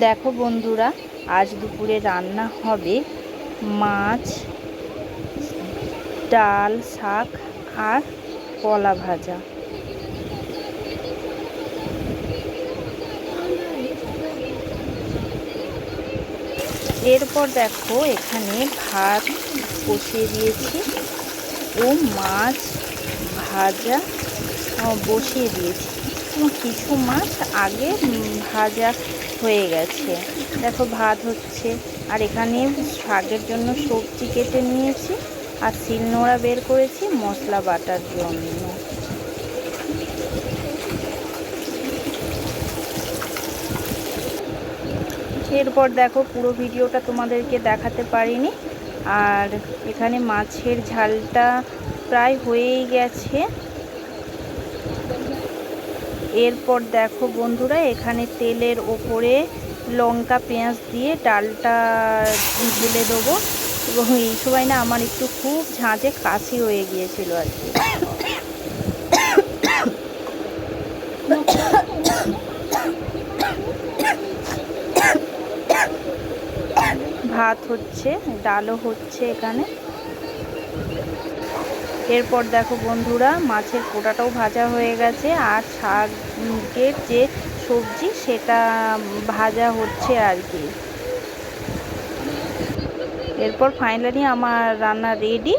দেখো বন্ধুরা, আজ দুপুরে রান্না হবে মাছ, ডাল, শাক আর কলা ভাজা। এরপর দেখো এখানে ভাত বসিয়ে দিয়েছি ও মাছ ভাজা বসিয়ে দিয়েছি এবং কিছু মাছ আগে ভাজা হয়ে গেছে। দেখো ভাত হচ্ছে, আর এখানে শাকের জন্য সবজি কেটে নিয়েছি আর শিলনোড়া বের করেছি মশলা বাটার জন্য। এরপর দেখো পুরো ভিডিওটা তোমাদেরকে দেখাতে পারিনি। আর এখানে মাছের ঝালটা প্রায় হয়েই গেছে। এরপর দেখো বন্ধুরা, এখানে তেলের ওপরে লঙ্কা পেঁয়াজ দিয়ে ডালটা ঢেলে দেবো। এবং এই সময় না আমার একটু খুব ঝাঁঝে কাশি হয়ে গিয়েছিল আর কি। ভাত হচ্ছে, ডালও হচ্ছে এখানে। এরপর দেখো বন্ধুরা, মাছের পোটাটাও ভাজা হয়ে গেছে আর শাকের যে সবজি সেটা ভাজা হচ্ছে আর কি। এরপর ফাইনালি আমার রান্না রেডি।